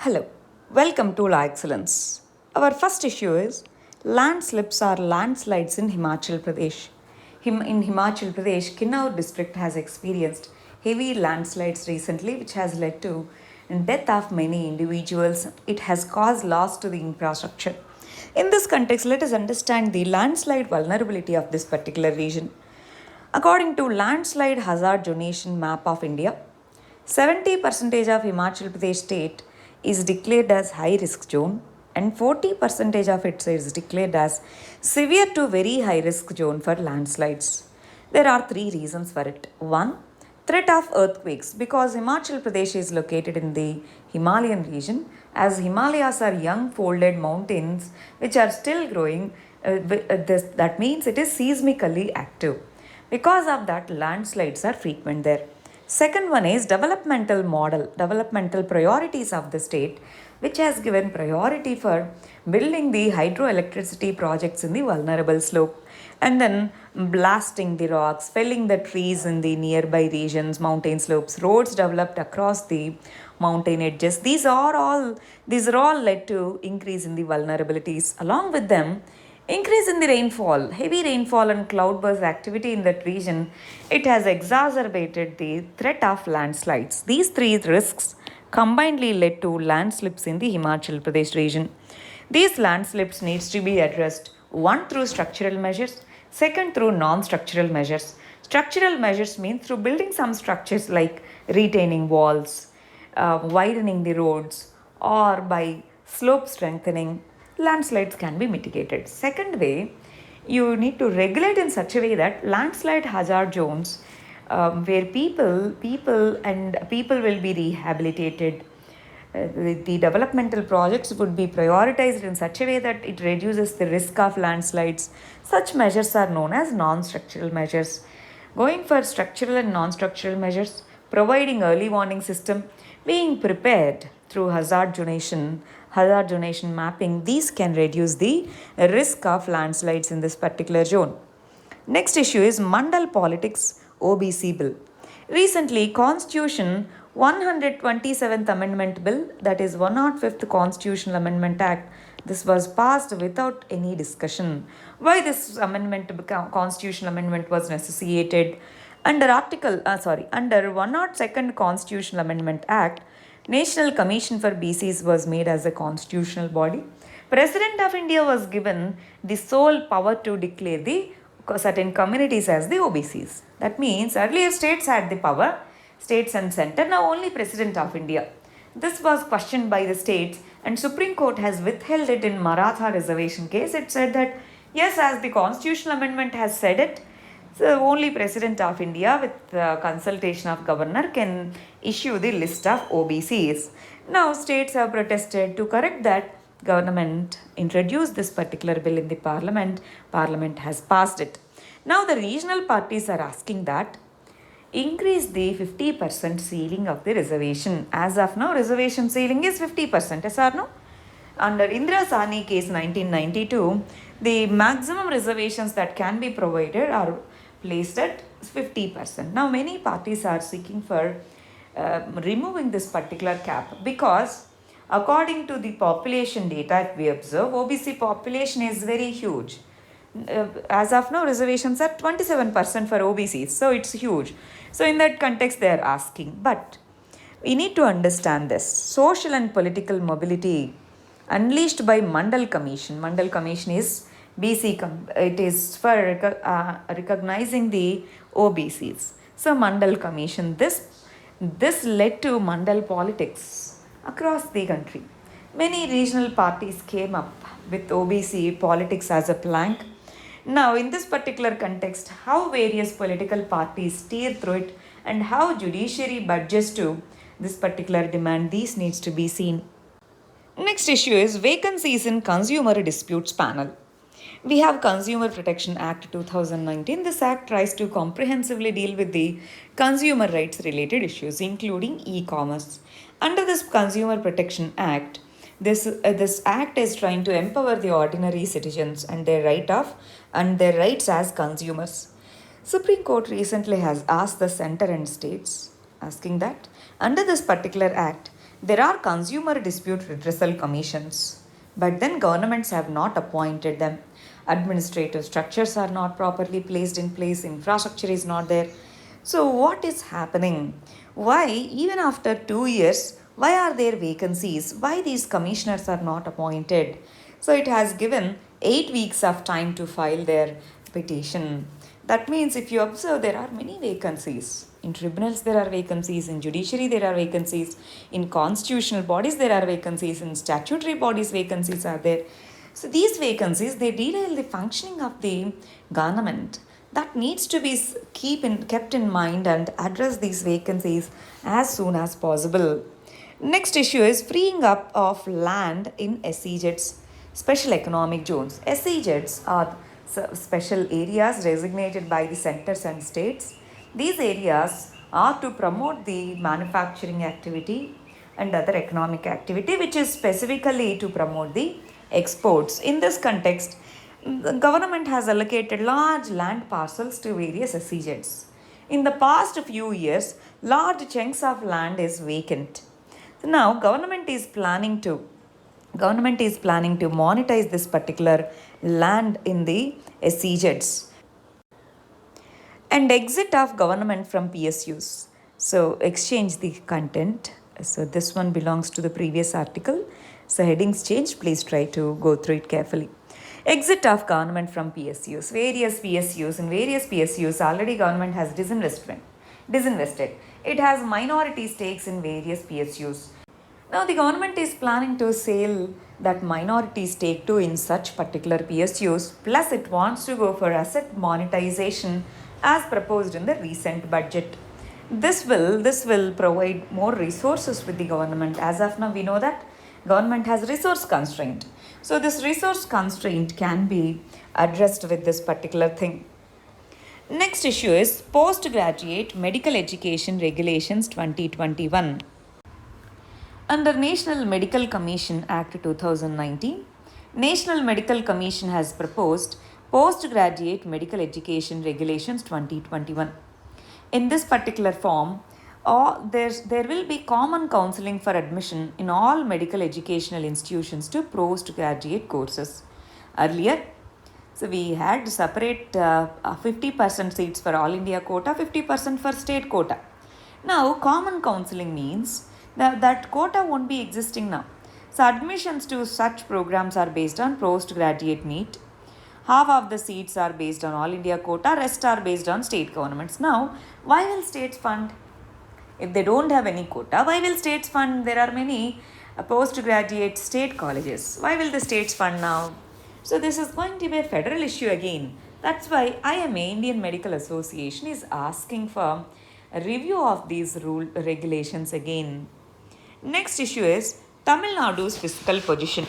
Hello, welcome to La Excellence. Our first issue is land slips or landslides in Himachal Pradesh. In Himachal Pradesh, Kinnaur district has experienced heavy landslides recently, which has led to death of many individuals. It has caused loss to the infrastructure. In this context, let us understand the landslide vulnerability of this particular region. According to Landslide Hazard Donation Map of India, 70% of Himachal Pradesh state is declared as high risk zone and 40% of it is declared as severe to very high risk zone for landslides. There are three reasons for it. One, threat of earthquakes, because Himachal Pradesh is located in the Himalayan region, as Himalayas are young folded mountains which are still growing. That means it is seismically active. Because of that, landslides are frequent there. Second one is developmental priorities of the state, which has given priority for building the hydroelectricity projects in the vulnerable slope and then blasting the rocks, felling the trees in the nearby regions, mountain slopes, roads developed across the mountain edges. These are all led to increase in the vulnerabilities. Along with them, increase in the rainfall, heavy rainfall and cloudburst activity in that region, it has exacerbated the threat of landslides. These three risks combinedly led to landslips in the Himachal Pradesh region. These landslips needs to be addressed, one through structural measures, second through non-structural measures. Structural measures mean through building some structures like retaining walls, widening the roads, or by slope strengthening, landslides can be mitigated. Second way, you need to regulate in such a way that landslide hazard zones, where people will be rehabilitated. The developmental projects would be prioritized in such a way that it reduces the risk of landslides. Such measures are known as non-structural measures. Going for structural and non-structural measures, providing early warning system, being prepared through hazard donation mapping, these can reduce the risk of landslides in this particular zone. Next issue is Mandal Politics OBC Bill. Recently, Constitution 127th Amendment Bill, that is 105th Constitutional Amendment Act, this was passed without any discussion. Why this constitutional amendment was necessitated? Under 102nd Constitutional Amendment Act, National Commission for BCs was made as a constitutional body. President of India was given the sole power to declare the certain communities as the OBCs. That means earlier states had the power, states and center, now only President of India. This was questioned by the states and Supreme Court has withheld it in Maratha reservation case. It said that yes, as the constitutional amendment has said it, so only President of India with consultation of governor can issue the list of OBCs. Now states have protested. To correct that, government introduced this particular bill in the parliament. Parliament has passed it. Now the regional parties are asking that increase the 50% ceiling of the reservation. As of now, reservation ceiling is 50%. Yes or no? Under Indira Sahni case 1992, the maximum reservations that can be provided are placed at 50%. Now, many parties are seeking for removing this particular cap because according to the population data we observe, OBC population is very huge. As of now, reservations are 27% for OBCs, so it's huge. So, in that context, they are asking. But we need to understand this social and political mobility unleashed by Mandal Commission. Mandal Commission is it is for recognizing the OBCs. So, Mandal Commission, this led to Mandal politics across the country. Many regional parties came up with OBC politics as a plank. Now, in this particular context, how various political parties steer through it and how judiciary budgets to this particular demand, these needs to be seen. Next issue is vacancies in Consumer Disputes Panel. We have Consumer Protection Act 2019. This act tries to comprehensively deal with the consumer rights related issues, including e-commerce. Under this Consumer Protection Act, this act is trying to empower the ordinary citizens and their rights as consumers. Supreme Court recently has asked the center and states, asking that under this particular act, There are consumer dispute redressal commissions, but then governments have not appointed them. Administrative structures are not properly placed in place, infrastructure is not there. So, what is happening? Why, even after 2 years, why are there vacancies? Why these commissioners are not appointed? So, it has given 8 weeks of time to file their petition. That means, if you observe, there are many vacancies. In tribunals, there are vacancies. In judiciary, there are vacancies. In constitutional bodies, there are vacancies. In statutory bodies, vacancies are there. So these vacancies, they derail the functioning of the government. That needs to be kept in mind and address these vacancies as soon as possible. Next issue is freeing up of land in SEZs, special economic zones. SEZs are special areas designated by the centers and states. These areas are to promote the manufacturing activity and other economic activity, which is specifically to promote the exports. In this context, the government has allocated large land parcels to various SEZs. In the past few years, large chunks of land is vacant. So now government is planning to monetize this particular land in the SEZs and exit of government from PSUs. So exchange the content. So this one belongs to the previous article. So headings changed. Please try to go through it carefully. Exit of government from PSUs. In various PSUs, already government has disinvested. It has minority stakes in various PSUs. Now the government is planning to sell that minority stake to in such particular PSUs, plus it wants to go for asset monetization as proposed in the recent budget. This will provide more resources with the government. As of now, we know that government has resource constraint. So this resource constraint can be addressed with this particular thing. Next issue is Postgraduate Medical Education Regulations 2021. Under National Medical Commission Act 2019, National Medical Commission has proposed Postgraduate Medical Education Regulations 2021. In this particular form, there will be common counseling for admission in all medical educational institutions to postgraduate courses. Earlier, so we had separate 50% seats for all India quota, 50% for state quota. Now, common counseling means that quota won't be existing now. So admissions to such programs are based on postgraduate NEET. Half of the seats are based on all India quota, rest are based on state governments. Now, why will states fund? If they don't have any quota, why will states fund? There are many postgraduate state colleges. Why will the states fund now? So this is going to be a federal issue again. That's why IMA, Indian Medical Association, is asking for a review of these regulations again. Next issue is Tamil Nadu's fiscal position.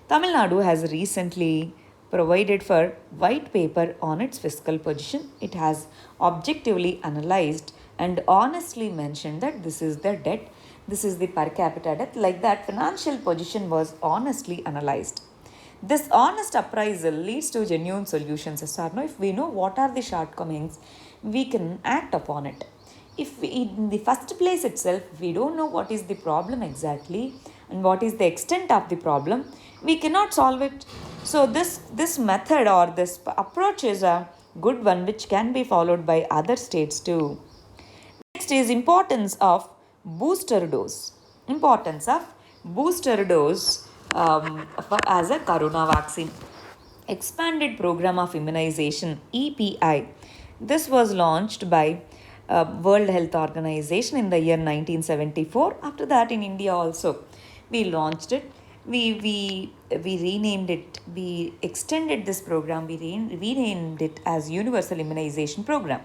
Tamil Nadu has recently provided for white paper on its fiscal position. It has objectively analyzed and honestly mentioned that this is the debt, this is the per capita debt. Like that, financial position was honestly analyzed. This honest appraisal leads to genuine solutions. If we know what are the shortcomings, we can act upon it. If in the first place itself, we don't know what is the problem exactly and what is the extent of the problem, we cannot solve it. So this method or this approach is a good one which can be followed by other states too. Next is importance of booster dose. Importance of booster dose as a corona vaccine. Expanded Program of Immunization, EPI. This was launched by World Health Organization in the year 1974. After that, in India also, we launched it. We renamed it. We extended this program. We renamed it as Universal Immunization Program.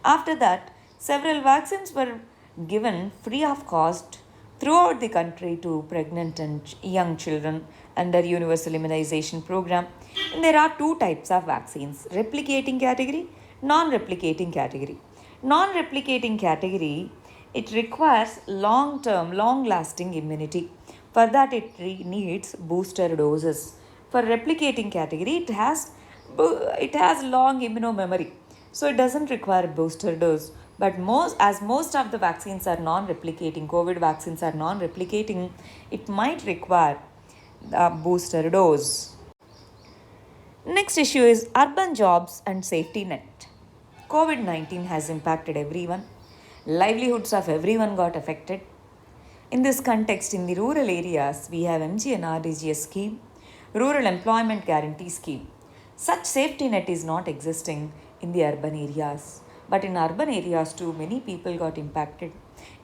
After that, several vaccines were given free of cost throughout the country to pregnant and young children under Universal Immunization Program. And there are two types of vaccines: replicating category, non-replicating category. Non-replicating category, it requires long-term, long-lasting immunity. For that, it needs booster doses. For replicating category, it has long immunomemory, so it doesn't require booster dose. But most of the vaccines are non-replicating, COVID vaccines are non-replicating, it might require a booster dose. Next issue is urban jobs and safety net. COVID 19 has impacted everyone. Livelihoods of everyone got affected. In this context, in the rural areas, we have MGNRDGS scheme, Rural Employment Guarantee Scheme. Such safety net is not existing in the urban areas, but in urban areas too, many people got impacted.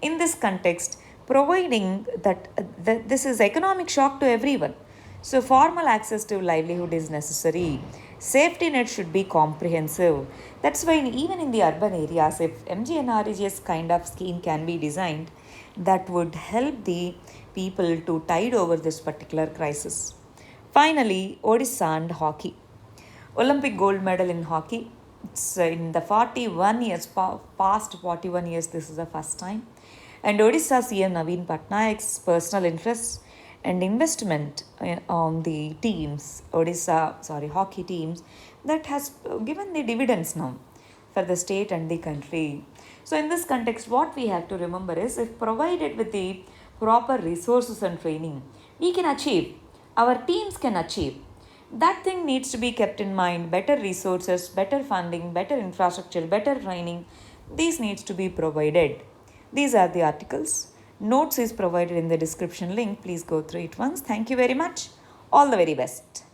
In this context, providing that this is economic shock to everyone. So formal access to livelihood is necessary. Safety net should be comprehensive. That's why even in the urban areas, if MGNRGS kind of scheme can be designed, that would help the people to tide over this particular crisis. Finally, Odisha and hockey. Olympic gold medal in hockey. It's in the 41 years, past 41 years, this is the first time. And Odisha CM Naveen Patnaik's personal interest and investment on the teams, hockey teams, that has given the dividends now for the state and the country. So, in this context, what we have to remember is if provided with the proper resources and training, we can achieve, our teams can achieve. That thing needs to be kept in mind. Better resources, better funding, better infrastructure, better training. These needs to be provided. These are the articles. Notes is provided in the description link. Please go through it once. Thank you very much. All the very best.